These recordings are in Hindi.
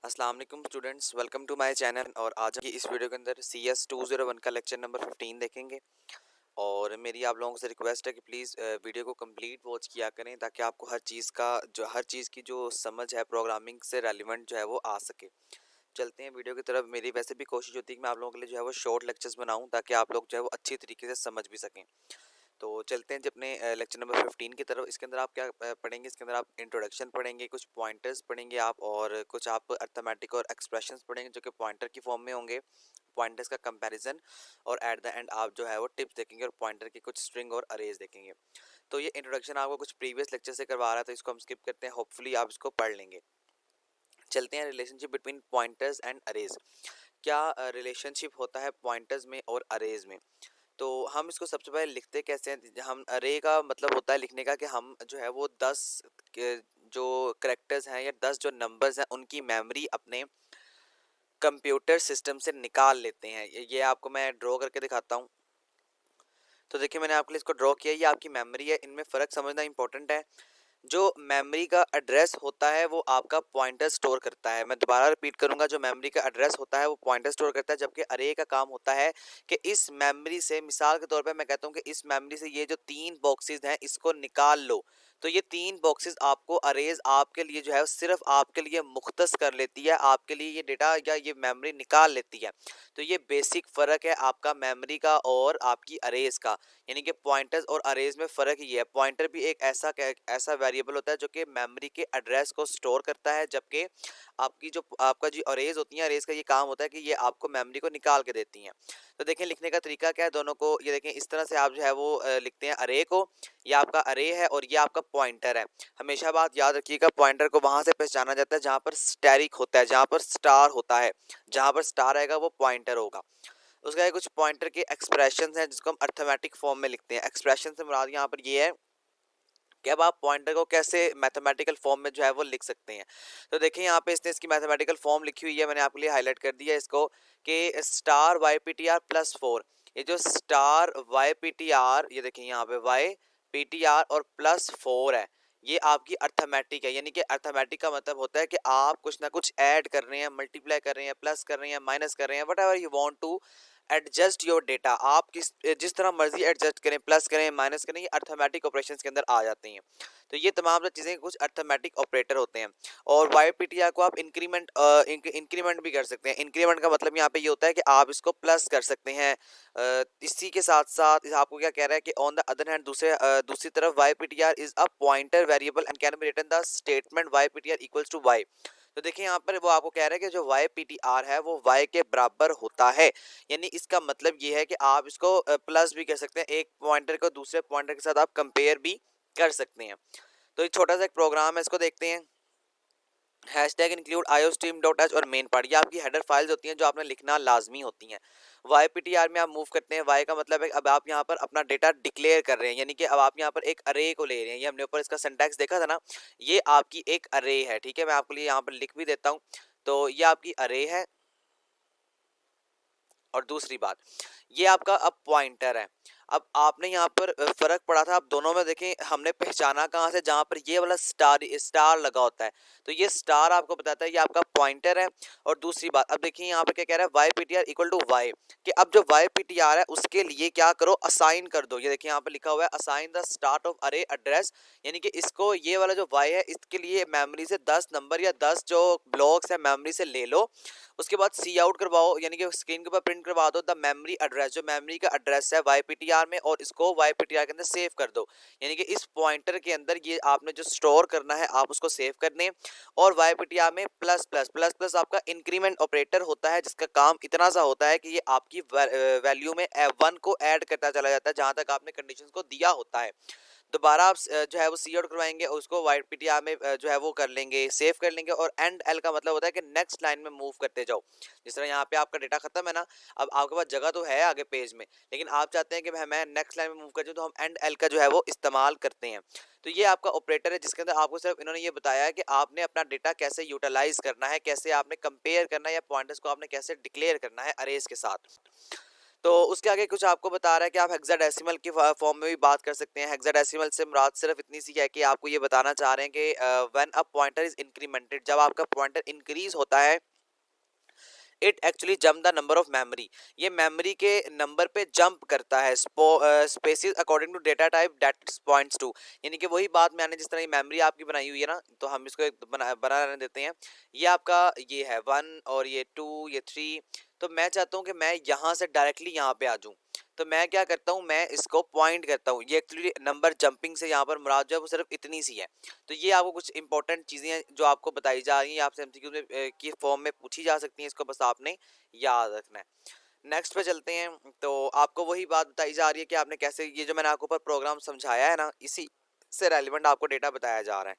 अस्सलाम वालेकुम students, welcome to my channel. और आज की इस वीडियो के अंदर CS 201 का लेक्चर नंबर 15 देखेंगे। और मेरी आप लोगों से रिक्वेस्ट है कि प्लीज़ वीडियो को कंप्लीट वॉच किया करें ताकि आपको हर चीज़ की जो समझ है प्रोग्रामिंग से रेलिवेंट जो है वो आ सके। चलते हैं वीडियो की तरफ। मेरी वैसे भी कोशिश होती है कि मैं आप लोगों के लिए जो है वो शॉर्ट लेक्चर्स बनाऊं ताकि आप लोग जो है वो अच्छी तरीके से समझ भी सकें। तो चलते हैं जी अपने लेक्चर नंबर 15 की तरफ। इसके अंदर आप क्या पढ़ेंगे? इसके अंदर आप इंट्रोडक्शन पढ़ेंगे, कुछ पॉइंटर्स पढ़ेंगे आप, और कुछ आप अर्थमेटिक और एक्सप्रेशंस पढ़ेंगे जो कि पॉइंटर की फॉर्म में होंगे, पॉइंटर्स का कंपैरिजन। और एट द एंड आप जो है वो टिप्स देखेंगे और पॉइंटर की कुछ स्ट्रिंग और अरेज देखेंगे। तो ये इंट्रोडक्शन आपको कुछ प्रीवियस लेक्चर से करवा रहा है, तो इसको हम स्किप करते हैं, होपफुली आप इसको पढ़ लेंगे। चलते हैं relationship between pointers and arrays. क्या रिलेशनशिप होता है पॉइंटर्स में और अरेज में? तो हम इसको सबसे पहले लिखते कैसे हैं? हम अरे का मतलब होता है लिखने का कि हम जो है वो 10 के जो करेक्टर्स हैं या 10 जो नंबर्स हैं उनकी मेमोरी अपने कंप्यूटर सिस्टम से निकाल लेते हैं। ये आपको मैं ड्रॉ करके दिखाता हूँ। तो देखिए मैंने आपके लिए इसको ड्रॉ किया, ये आपकी मेमोरी है। इनमें फ़र्क समझना इंपॉर्टेंट है। जो मेमोरी का एड्रेस होता है वो आपका पॉइंटर स्टोर करता है। मैं दोबारा रिपीट करूंगा, जो मेमोरी का एड्रेस होता है वो पॉइंटर स्टोर करता है, जबकि अरे का काम होता है कि इस मेमोरी से, मिसाल के तौर पे मैं कहता हूँ कि इस मेमोरी से ये जो 3 बॉक्सेस हैं इसको निकाल लो। तो ये 3 बॉक्सेस आपको अरेज आपके लिए जो है सिर्फ आपके लिए मुख्तस कर लेती है, आपके लिए ये डेटा या ये मेमोरी निकाल लेती है। तो ये बेसिक फ़र्क है आपका मेमोरी का और आपकी अरेज का। यानी कि पॉइंटर्स और अरेज में फ़र्क ही है। पॉइंटर भी एक ऐसा वेरिएबल होता है जो कि मेमोरी के एड्रेस को स्टोर करता है, जबकि आपका जो अरेज होती है, अरेज का ये काम होता है कि ये आपको मेमोरी को निकाल के देती हैं। तो देखें लिखने का तरीका क्या है दोनों को, ये देखें इस तरह से आप जो है वो लिखते हैं अरे को। ये आपका अरे है और ये आपका पॉइंटर है। हमेशा बात याद रखिएगा, पॉइंटर को वहां से पहचाना जाता है जहां पर स्टैरिक होता है, जहां पर स्टार होता है। जहां पर स्टार आएगा वो पॉइंटर होगा। उसका कुछ पॉइंटर के एक्सप्रेशंस हैं जिसको हम अर्थमेटिक फॉर्म में लिखते हैं। एक्सप्रेशन से मुराद यहाँ पर ये है कि अब आप पॉइंटर को कैसे मैथमेटिकल फॉर्म में जो है वो लिख सकते हैं। तो देखिए यहाँ पे इसने इसकी मैथमेटिकल फॉर्म लिखी हुई है, मैंने आपके लिए हाईलाइट कर दिया इसको कि star Y P T R plus 4। ये जो star Y P T R, ये देखिए यहाँ पे वाई पी टी आर और प्लस 4 है, ये आपकी अर्थमेटिक है। यानी कि अर्थमेटिक का मतलब होता है कि आप कुछ ना कुछ ऐड कर रहे हैं, मल्टीप्लाई कर रहे हैं, प्लस कर रहे हैं, माइनस कर रहे हैं, whatever you want to adjust your data. आप जिस तरह मर्जी एडजस्ट करें, प्लस करें, माइनस करें, ये अर्थमेटिक ऑपरेशंस के अंदर आ जाती हैं। तो ये तमाम चीज़ें कुछ अर्थमेटिक ऑपरेटर होते हैं। और वाई पी टी आर को आप इंक्रीमेंट भी कर सकते हैं। इंक्रीमेंट का मतलब यहाँ पे ये होता है कि आप इसको प्लस कर सकते हैं। इसी के साथ साथ आपको क्या कह रहा है कि ऑन द अदर हैंड दूसरी तरफ Y P T R is a pointer variable and can be written the statement Y P T R equals to Y. तो देखिए यहाँ पर वो आपको कह रहा है कि जो वाई पी टी आर है वो वाई के बराबर होता है। यानी इसका मतलब ये है कि आप इसको प्लस भी कर सकते हैं, एक पॉइंटर को दूसरे पॉइंटर के साथ आप कंपेयर भी कर सकते हैं। तो ये छोटा सा एक प्रोग्राम है, इसको देखते हैं। Hashtag include iostream dot H और मेन पार्ट, ये आपकी हेडर फाइल्स होती हैं जो आपने लिखना लाजमी होती हैं। वाई पी टी आर में आप मूव करते हैं, वाई का मतलब है अब आप यहाँ पर अपना डेटा डिक्लेयर कर रहे हैं, यानी कि अब आप यहाँ पर एक अरे को ले रहे हैं। ये हमने ऊपर इसका सिंटैक्स देखा था ना, ये आपकी एक अरे है। ठीक है, मैं आपके लिए यहाँ पर लिख भी देता हूँ। तो ये आपकी अरे है। और दूसरी बात, ये आपका अब पॉइंटर है। अब आपने यहाँ पर फर्क पड़ा था, अब दोनों में देखें हमने पहचाना कहाँ से, जहाँ पर ये वाला स्टार लगा होता है। तो ये स्टार आपको बताता है ये आपका पॉइंटर है। और दूसरी बात, अब देखिए यहाँ पर क्या कह रहा है, Y P T R equal to Y, कि अब जो वाई पी टी आर है उसके लिए क्या करो, असाइन कर दो। ये देखिए यहाँ पर लिखा हुआ है असाइन द स्टार्ट ऑफ अरे एड्रेस, यानी कि इसको ये वाला जो वाई है इसके लिए मेमोरी से 10 नंबर या 10 जो ब्लॉक्स है मेमोरी से ले लो। उसके बाद सी आउट करवाओ, यानी कि स्क्रीन के ऊपर प्रिंट करवा दो द मेमोरी एड्रेस, जो मेमोरी का एड्रेस है वाई पी टी आर में, और इसको वाई पी टी आर के अंदर सेव कर दो। यानी कि इस पॉइंटर के अंदर ये आपने जो स्टोर करना है आप उसको सेव कर दें। और वाई पी टी आर में प्लस प्लस प्लस प्लस आपका इंक्रीमेंट ऑपरेटर होता है, जिसका काम इतना सा होता है कि ये आपकी वैल्यू में 1 को ऐड करता चला जाता है जहां तक आपने कंडीशन को दिया होता है। दोबारा आप जो है वो सी आउट करवाएंगे और उसको वाई पी टी आर में जो है वो कर लेंगे, सेव कर लेंगे। और एंड एल का मतलब होता है कि नेक्स्ट लाइन में मूव करते जाओ। जिस तरह यहाँ पे आपका डेटा खत्म है ना, अब आपके पास जगह तो है आगे पेज में, लेकिन आप चाहते हैं कि मैं नेक्स्ट लाइन में मूव कर जाऊँ, तो हम एंड एल का जो है वो इस्तेमाल करते हैं। तो ये आपका ऑपरेटर है जिसके अंदर आपको सिर्फ इन्होंने ये बताया है कि आपने अपना डेटा कैसे यूटिलाइज करना है, कैसे आपने कंपेयर करना है, या पॉइंटर्स को आपने कैसे डिक्लेयर करना है अरेज के साथ। तो उसके आगे कुछ आपको बता रहा है कि आप हेक्साडेसिमल की फॉर्म में भी बात कर सकते हैं। हेक्साडेसिमल से मुराद सिर्फ इतनी सी है कि आपको ये बताना चाह रहे हैं कि when a pointer is incremented, जब आपका पॉइंटर इंक्रीज होता है, it actually jump the number of memory, ये मेमोरी के नंबर पे जंप करता है spaces according to data type that points to. यानी कि वही बात मैंने जिस तरह ये मेमोरी आपकी बनाई हुई है ना, तो हम इसको एक बना रहने देते हैं। ये आपका ये है 1 और ये 2 ये 3, तो मैं चाहता हूँ कि मैं यहाँ से डायरेक्टली यहाँ पे आ जाऊँ। तो मैं क्या करता हूँ, मैं इसको पॉइंट करता हूँ। ये एक्चुअली नंबर जंपिंग से यहाँ पर मुराद जो है वो सिर्फ इतनी सी है। तो ये आपको कुछ इंपॉर्टेंट चीज़ें हैं जो आपको बताई जा रही हैं, आपसे एमसीक्यू में की फॉर्म में पूछी जा सकती हैं, इसको बस आपने याद रखना है। नेक्स्ट पे चलते हैं। तो आपको वही बात बताई जा रही है कि आपने कैसे, ये जो मैंने आपको ऊपर प्रोग्राम समझाया है ना, इसी से रेलिवेंट आपको डेटा बताया जा रहा है।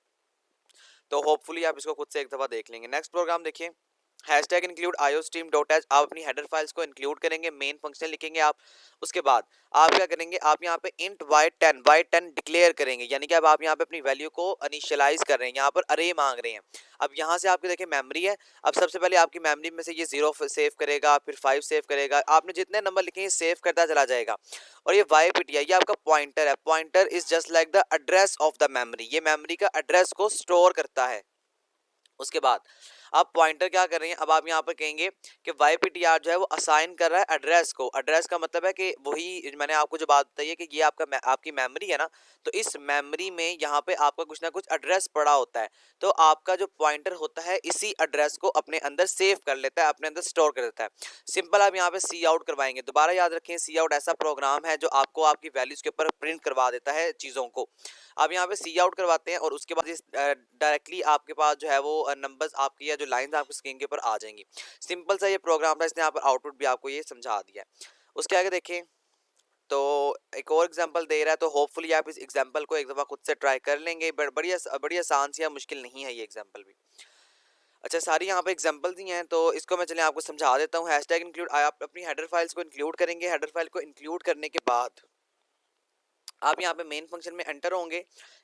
तो होपफुली आप इसको खुद से एक दफ़ा देख लेंगे। नेक्स्ट प्रोग्राम देखिए, हैशटैग इंक्लूड iostream.h, आप अपनी हेडर फाइल्स को इंक्लूड करेंगे, मेन फंक्शन लिखेंगे आप। उसके बाद आप क्या करेंगे, आप यहाँ पे इंट y10 डिक्लेयर करेंगे, यानी कि अब आप यहाँ पे अपनी वैल्यू को इनिशियलाइज कर रहे हैं, यहाँ पर अरे मांग रहे हैं। अब यहाँ से आपके देखिए मेमोरी है, अब सबसे पहले आपकी मेमोरी में से ये 0 सेव करेगा, फिर 5 सेव करेगा, आपने जितने नंबर लिखे हैं सेव करता चला जाएगा। और ये ypti ये आपका पॉइंटर है, pointer is just like the address of the memory, ये मेमोरी का एड्रेस को स्टोर करता है। उसके बाद आप पॉइंटर क्या कर रहे हैं, अब आप यहाँ पर कहेंगे कि yptr जो है वो असाइन कर रहा है एड्रेस को। एड्रेस का मतलब है कि वही मैंने आपको जो बात बताई है कि ये आपकी मेमोरी है ना, तो इस मेमोरी में यहाँ पे आपका कुछ ना कुछ एड्रेस पड़ा होता है, तो आपका जो पॉइंटर होता है इसी एड्रेस को अपने अंदर सेव कर लेता है, अपने अंदर स्टोर कर देता है। सिंपल आप यहाँ पे सी आउट करवाएंगे, दोबारा याद रखें सी आउट ऐसा प्रोग्राम है जो आपको आपकी वैल्यूज के ऊपर प्रिंट करवा देता है चीज़ों को। आप यहाँ पे सी आउट करवाते हैं और उसके बाद डायरेक्टली आपके पास जो है वो नंबर्स आपकी या जो लाइंस आपकी स्क्रीन के ऊपर आ जाएंगी। सिंपल सा ये प्रोग्राम था, इसने यहाँ पर आउटपुट भी आपको ये समझा दिया है। उसके आगे देखें, तो एक और एग्जांपल दे रहा है, तो होपफुली आप इस एग्जांपल को एक दफ़ा खुद से ट्राई कर लेंगे। बड़ी आसान सी है, मुश्किल नहीं है ये एग्जांपल भी। अच्छा, सारी यहाँ पे एग्जांपल्स ही हैं, तो इसको मैं चलिए आपको समझा देता हूँ। हैशटैग इंक्लूड, आप अपनी हेडर फाइल्स को इंक्लूड करेंगे। हेडर फाइल को इंक्लूड करने के बाद आप यहाँ पे मेन फंक्शन में एंटर होंगे,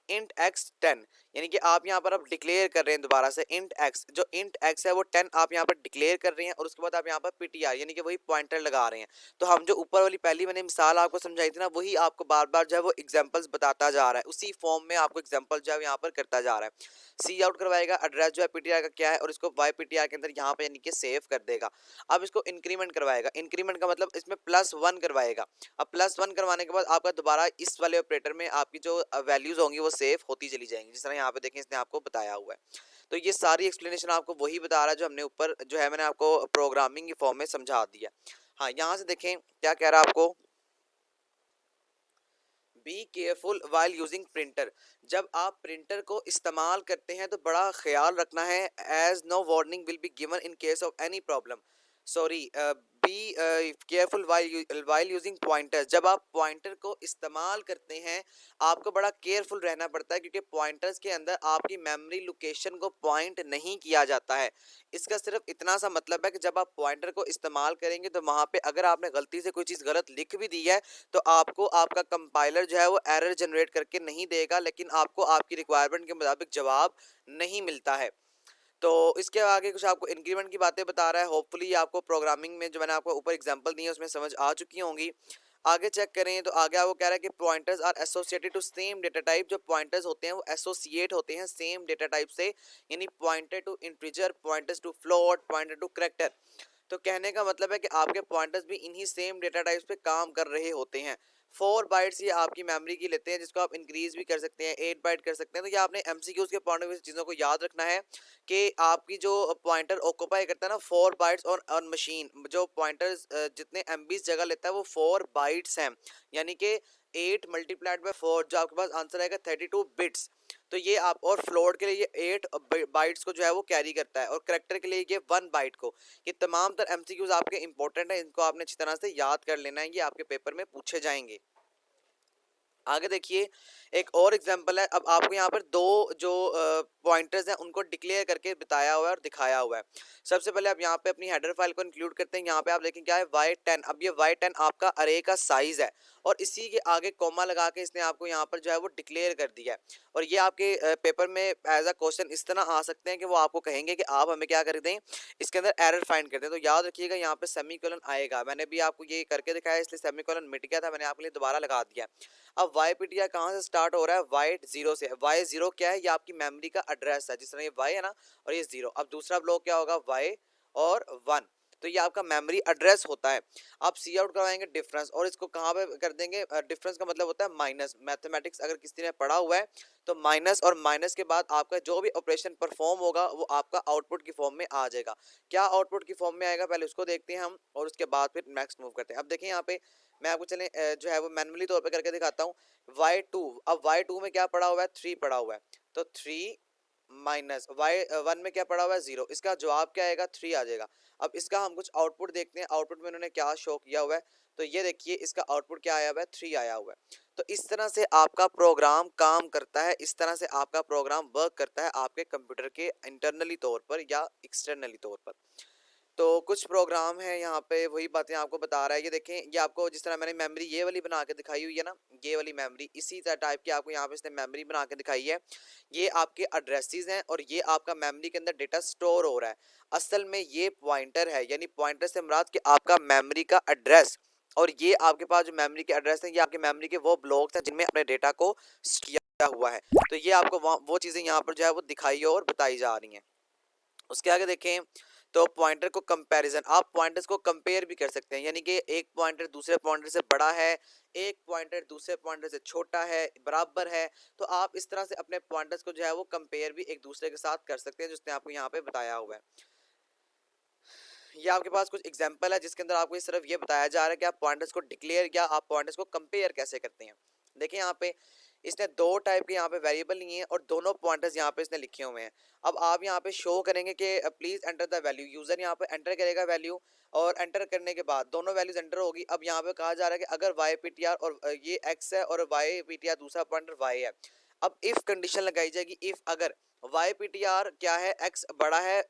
इंट x10, यानी कि आप यहाँ पर आप डिक्लेयर कर रहे हैं दोबारा से इंट x, जो इंट x है वो 10 आप यहाँ पर डिक्लेयर कर रहे हैं, और उसके बाद आप यहाँ पर ptr यानी कि वही पॉइंटर लगा रहे हैं। तो हम जो ऊपर वाली पहली मैंने मिसाल आपको समझाई थी ना, वही आपको बार बार जो है वो एग्जांपल्स बताता जा रहा है, उसी फॉर्म में आपको एग्जांपल जो है यहाँ पर करता जा रहा है। सी आउट करवाएगा, एड्रेस जो है ptr का क्या है, और इसको yptr के अंदर यहाँ पे यानी कि सेव कर देगा। अब इसको इंक्रीमेंट करवाएगा, इंक्रीमेंट का मतलब इसमें +1 करवाएगा। अब +1 करवाने के बाद आपका दोबारा इस वाले ऑपरेटर में आपकी जो वैल्यूज होंगी वो सेव होती चली जाएंगी, जिस तरह यहाँ पे देखें इसने आपको बताया हुआ है। तो ये सारी एक्सप्लेनेशन आपको वही बता रहा है जो हमने ऊपर जो है मैंने आपको प्रोग्रामिंग की फॉर्म में समझा दिया। हाँ, यहाँ से देखें क्या कह रहा है आपको, B careful while using printer, जब आप प्रिंटर को इस्तेमाल करते हैं तो बड़ा ख्याल रखना है, as no warning will be given in case of any problem. Sorry, be careful while using pointer, जब आप पॉइंटर को इस्तेमाल करते हैं आपको बड़ा केयरफुल रहना पड़ता है, क्योंकि पॉइंटर्स के अंदर आपकी मेमोरी लोकेशन को पॉइंट नहीं किया जाता है। इसका सिर्फ इतना सा मतलब है कि जब आप पॉइंटर को इस्तेमाल करेंगे तो वहाँ पे अगर आपने गलती से कोई चीज़ गलत लिख भी दी है तो आपको आपका कंपाइलर जो है वो एरर जनरेट करके नहीं देगा, लेकिन आपको आपकी रिक्वायरमेंट के मुताबिक जवाब नहीं मिलता है। तो इसके आगे कुछ आपको इंक्रीमेंट की बातें बता रहा है। होपफुली आपको प्रोग्रामिंग में जो मैंने आपको ऊपर एग्जांपल दिए उसमें समझ आ चुकी होंगी। आगे चेक करें तो आगे आपको कह रहा है कि pointers are associated to same data type, जो पॉइंटर्स होते हैं वो एसोसिएट होते हैं सेम डेटा टाइप से, यानी pointer to integer, pointers to float, pointer to character. तो कहने का मतलब है कि आपके पॉइंटर्स भी इन्हीं सेम डेटा टाइप्स पे काम कर रहे होते हैं। 4 बाइट्स ये आपकी मेमोरी की लेते हैं, जिसको आप इंक्रीज भी कर सकते हैं, 8 बाइट कर सकते हैं। तो ये आपने एमसीक्यूज के पॉइंट ऑफ व्यू से चीज़ों को याद रखना है कि आपकी जो पॉइंटर ऑक्यूपाई करता है ना 4 बाइट्स और मशीन जो पॉइंटर्स जितने एमबीज जगह लेता है वो 4 बाइट्स हैं, यानी कि 8 मल्टीप्लाइड बाय 4 जो आपके पास आंसर आएगा 32 बिट्स। तो ये आप, और फ्लोट के लिए ये 8 बाइट्स को जो है वो कैरी करता है, और करेक्टर के लिए ये 1 बाइट को। ये तमाम तर एमसीक्यूज आपके इंपॉर्टेंट है, इनको आपने अच्छी तरह से याद कर लेना है, ये आपके पेपर में पूछे जाएंगे। आगे देखिए, एक और एग्जांपल है, अब आपको यहाँ पर दो जो पॉइंटर्स हैं उनको डिक्लेयर करके बताया हुआ है और दिखाया हुआ है। सबसे पहले आप यहाँ पे अपनी हेडर फाइल को इंक्लूड करते हैं। यहाँ पे आप देखें क्या है y10। अब ये y10 आपका अरे का साइज है और इसी के आगे कॉमा लगा के इसने आपको यहाँ पर जो है वो डिक्लेयर कर दिया है। और ये आपके पेपर में एज अ क्वेश्चन इस तरह आ सकते हैं कि वो आपको कहेंगे कि आप हमें क्या कर दें, इसके अंदर एरर फाइंड कर दें। तो याद रखिएगा यहाँ पे सेमीकोलन आएगा। मैंने भी आपको ये करके दिखाया इसलिए सेमीकोलन मिट गया था, मैंने आपके लिए दोबारा लगा दिया। अब वाई पीटीआर कहाँ से स्टार्ट हो रहा है, वाई जीरो से। वाई जीरो क्या है, ये आपकी मेमोरी का एड्रेस है। जिस तरह ये वाई है ना और ये जीरो। अब दूसरा ब्लॉक क्या होगा, वाई और 1। तो ये आपका मेमोरी एड्रेस होता है। आप सी आउट करवाएंगे डिफरेंस और इसको कहाँ पे कर देंगे, डिफरेंस का मतलब होता है माइनस। मैथमेटिक्स अगर किसी ने पढ़ा हुआ है तो माइनस, और माइनस के बाद आपका जो भी ऑपरेशन परफॉर्म होगा वो आपका आउटपुट की फॉर्म में आ जाएगा। क्या आउटपुट की फॉर्म में आएगा पहले उसको देखते हैं हम और उसके बाद फिर नेक्स्ट मूव करते हैं। अब देखिए यहाँ पे मैं आपको चले जो है वो मैनुअली तौर पे करके दिखाता हूँ। y2, अब y2 में क्या पड़ा हुआ है, 3 पड़ा हुआ है। तो 3 माइनस y1 में क्या पड़ा हुआ है, 0। इसका जवाब क्या आएगा, 3 आ जाएगा। अब इसका हम कुछ आउटपुट देखते हैं, आउटपुट में उन्होंने क्या शो किया हुआ है। तो ये देखिए इसका आउटपुट क्या आया हुआ है, 3 आया हुआ है। तो इस तरह से आपका प्रोग्राम काम करता है, इस तरह से आपका प्रोग्राम वर्क करता है आपके कंप्यूटर के इंटरनली तौर पर या एक्सटर्नली तौर पर। तो कुछ प्रोग्राम है यहाँ पे वही बातें आपको बता रहा है। ये देखें, ये आपको जिस तरह मैंने मेमोरी ये वाली बना के दिखाई हुई है ना, ये वाली मेमोरी इसी टाइप की आपको यहाँ पे इसने मेमोरी बना के दिखाई है। ये आपके एड्रेसेस हैं और ये आपका मेमोरी के अंदर डेटा स्टोर हो रहा है। असल में ये पॉइंटर है, यानी पॉइंटर से मुराद कि आपका मेमोरी का एड्रेस। और ये आपके पास जो मेमोरी के एड्रेस हैं ये आपके मेमोरी के वो ब्लॉक्स हैं जिनमें अपने डेटा को किया हुआ है। तो ये आपको वो चीज़ें यहाँ पर जो है वो दिखाई और बताई जा रही हैं। उसके आगे देखें तो पॉइंटर को कंपैरिजन, आप पॉइंटर्स को कंपेयर भी कर सकते हैं, यानी कि एक पॉइंटर दूसरे पॉइंटर से बड़ा है, एक पॉइंटर दूसरे पॉइंटर से छोटा है, बराबर है। तो आप इस तरह से अपने पॉइंटर्स को जो है वो कंपेयर भी एक दूसरे के साथ कर सकते हैं, जिसने आपको यहाँ पे बताया हुआ है। ये आपके पास कुछ एग्जांपल है जिसके अंदर आपको सिर्फ ये बताया जा रहा है कि आप पॉइंटर्स को डिक्लेयर या आप पॉइंटर्स को कंपेयर कैसे करते हैं। देखिए यहाँ पे इसने दो टाइप के यहाँ पे वेरिएबल लिए हैं और दोनों पॉइंटर्स यहाँ पे इसने लिखे हुए हैं। अब आप यहाँ पे शो करेंगे कि please enter the value, user यहाँ पे एंटर करेगा वैल्यू और एंटर करने के बाद दोनों वैल्यूज एंटर होगी। अब यहाँ पे कहा जा रहा है कि अगर वाई पी टी आर और ये एक्स है और वाई पी टी आर दूसरा पॉइंटर वाई है। अब इफ कंडीशन लगाई जाएगी, इफ अगर वाई पी टी आर क्या है, एक्स बड़ा है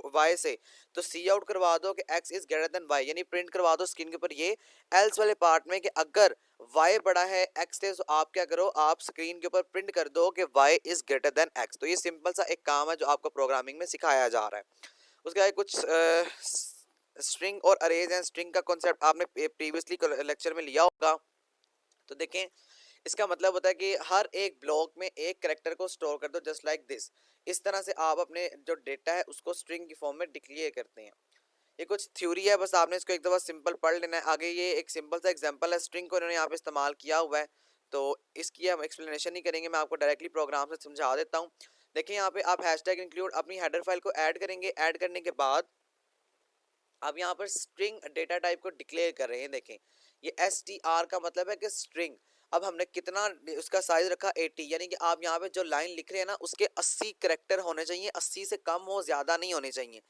वाई से, तो सी आउट करवा दो कि x is greater than y, यानी प्रिंट करवा दो स्क्रीन के ऊपर ये एल्स वाले पार्ट में कि अगर y बड़ा है x से, तो आप क्या करो, आप स्क्रीन के ऊपर प्रिंट कर दो कि y is greater than x। तो ये सिंपल सा एक काम है जो आपको प्रोग्रामिंग में सिखाया जा रहा है। उसके बाद कुछ स्ट्रिंग और अरेज एंड स्ट्रिंग का कॉन्सेप्ट आपने प्रीवियसली लेक्चर में लिया होगा। तो देखें इसका मतलब होता है कि हर एक ब्लॉक में एक कैरेक्टर को स्टोर कर दो जस्ट लाइक दिस। इस तरह से आप अपने जो डेटा है उसको स्ट्रिंग की फॉर्म में डिक्लेयर करते हैं। ये कुछ थ्योरी है, बस आपने इसको एक दफ़ा सिंपल पढ़ लेना है। आगे ये एक सिंपल सा एग्जांपल है, स्ट्रिंग को इन्होंने यहाँ पे इस्तेमाल किया हुआ है। तो इसकी हम एक्सप्लेनेशन नहीं करेंगे, मैं आपको डायरेक्टली प्रोग्राम से समझा देता हूँ। देखिए यहाँ पे आप हैशटैग इंक्लूड अपनी हेडर फाइल को ऐड करेंगे। ऐड करने के बाद अब यहाँ पर स्ट्रिंग डेटा टाइप को डिक्लेयर कर रहे हैं। देखें ये str का मतलब है कि स्ट्रिंग। अब हमने कितना उसका साइज रखा 80, यानी कि आप यहाँ पे जो लाइन लिख रहे हैं ना उसके 80 करेक्टर होने चाहिए, 80 से कम हो, ज्यादा नहीं होने चाहिए।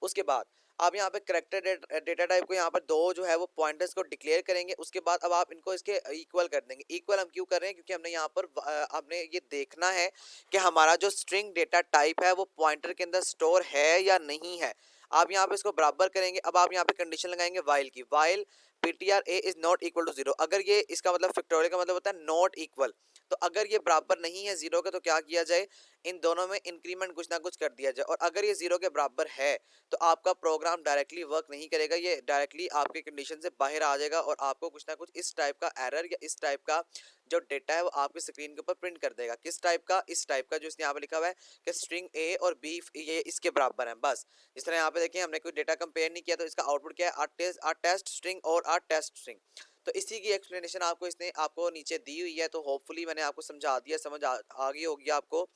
उसके बाद आप यहाँ पे करेक्टर डेटा टाइप को यहाँ पर दो जो है वो पॉइंटर्स को डिक्लेयर करेंगे। उसके बाद अब आप इनको इसके इक्वल कर देंगे। इक्वल हम क्यों कर रहे हैं, क्योंकि हमने यहाँ पर हमने ये देखना है कि हमारा जो स्ट्रिंग डेटा टाइप है वो पॉइंटर के अंदर स्टोर है या नहीं है। आप यहाँ पे इसको बराबर करेंगे। अब आप यहाँ पे कंडीशन लगाएंगे वाइल की, while ptr a is not equal to 0। अगर ये इसका मतलब फैक्टोरियल का मतलब होता है नॉट इक्वल, तो अगर ये बराबर नहीं है 0 के तो क्या किया जाए, इन दोनों में इंक्रीमेंट कुछ ना कुछ कर दिया जाए। और अगर ये 0 के बराबर है तो आपका प्रोग्राम डायरेक्टली वर्क नहीं करेगा, ये डायरेक्टली आपके कंडीशन से बाहर आ जाएगा और आपको कुछ ना कुछ इस टाइप का एरर या इस टाइप का जो डेटा है वो आपकी स्क्रीन के ऊपर प्रिंट कर देगा। किस टाइप का, इस टाइप का जो इसने यहाँ पे लिखा हुआ है कि स्ट्रिंग ए और बी ये इसके बराबर है। बस इस तरह यहाँ पे देखें हमने कोई डेटा कंपेयर नहीं किया, तो इसका आउटपुट क्या है, आ टेस्ट स्ट्रिंग और आ टेस्ट स्ट्रिंग। तो इसी की एक्सप्लेनेशन आपको इसने आपको नीचे दी हुई है। तो होपफुली मैंने आपको समझा दिया, समझ आ गई होगी आपको।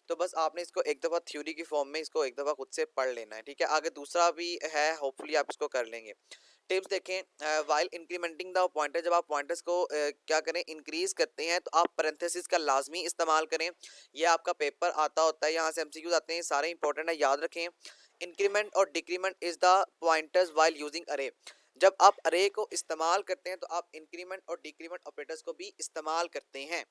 तो बस आपने इसको एक दफ़ा थ्योरी की फॉर्म में इसको एक दफ़ा खुद से पढ़ लेना है, ठीक है। आगे दूसरा भी है, होपफुली आप इसको कर लेंगे। टिप्स देखें, वाइल इंक्रीमेंटिंग द पॉइंटर, जब आप पॉइंटर्स को क्या करें, इंक्रीज करते हैं तो आप पैरेंथेसिस का लाजमी इस्तेमाल करें। ये आपका पेपर आता होता है, यहाँ से एमसीक्यूज आते हैं, सारे इंपॉर्टेंट है, याद रखें। इंक्रीमेंट और decrement is the pointers while using अरे। जब आप अरे को इस्तेमाल करते हैं तो आप इंक्रीमेंट और डिक्रीमेंट ऑपरेटर्स को भी इस्तेमाल करते हैं।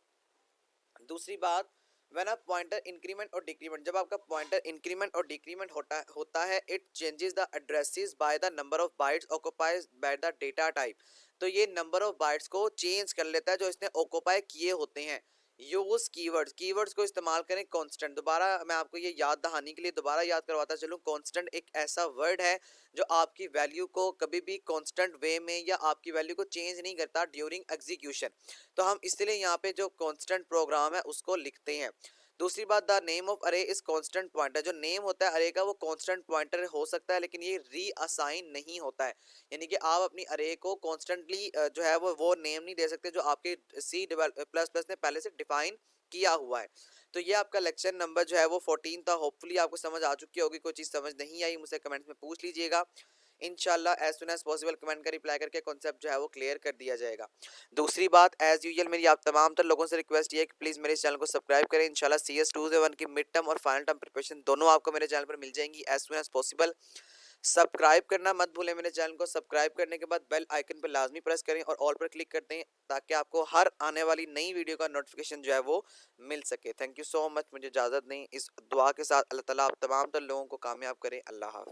दूसरी बात, व्हेन अ पॉइंटर इंक्रीमेंट और डिक्रीमेंट, जब आपका पॉइंटर इंक्रीमेंट और डिक्रीमेंट होता है, it changes the addresses by the number of bytes occupied by the data type. तो ये नंबर ऑफ बाइट्स को चेंज कर लेता है जो इसने ऑक्युपाई किए होते हैं। यूज कीवर्ड्स, कीवर्ड्स को इस्तेमाल करें कांस्टेंट। दोबारा मैं आपको ये याद दहानी के लिए दोबारा याद करवाता चलूं, कांस्टेंट एक ऐसा वर्ड है जो आपकी वैल्यू को कभी भी कांस्टेंट वे में या आपकी वैल्यू को चेंज नहीं करता ड्यूरिंग एग्जीक्यूशन। तो हम इसलिए यहाँ पे जो कांस्टेंट प्रोग्राम है उसको लिखते हैं। दूसरी बात, द नेम ऑफ अरे इज कांस्टेंट पॉइंटर, जो नेम होता है अरे का वो कांस्टेंट पॉइंटर हो सकता है लेकिन ये रीअसाइन नहीं होता है। यानी कि आप अपनी अरे को कॉन्स्टेंटली जो है वो नेम नहीं दे सकते जो आपके सी प्लस प्लस ने पहले से डिफाइन किया हुआ है। तो ये आपका लेक्चर नंबर जो है वो 14 था। होपफुली आपको समझ आ चुकी होगी। कोई चीज़ समझ नहीं आई मुझसे कमेंट्स में पूछ लीजिएगा। इंशाल्लाह as soon as possible comment का रिप्लाई करके कॉन्सेप्ट जो है वो क्लियर कर दिया जाएगा। दूसरी बात, एज यूजुअल मेरी आप तमाम तर लोगों से रिक्वेस्ट ये है कि प्लीज़ मेरे चैनल को सब्सक्राइब करें। इंशाल्लाह CS 201 की मिड टर्म और फाइनल टर्म प्रिपरेशन दोनों आपको मेरे चैनल पर मिल जाएंगी as soon as possible. Subscribe करना मत भूलें मेरे चैनल को। सब्सक्राइब करने के बाद बेल आइकन पर लाजमी प्रेस करें और ऑल पर क्लिक कर दें ताकि आपको हर आने वाली नई वीडियो का नोटिफिकेशन जो है वो मिल सके। Thank you so much. मुझे इजाज़त दें इस दुआ के साथ, अल्लाह ताला आप तमाम तर लोगों को कामयाब करें। अल्लाह हाफ़िज़।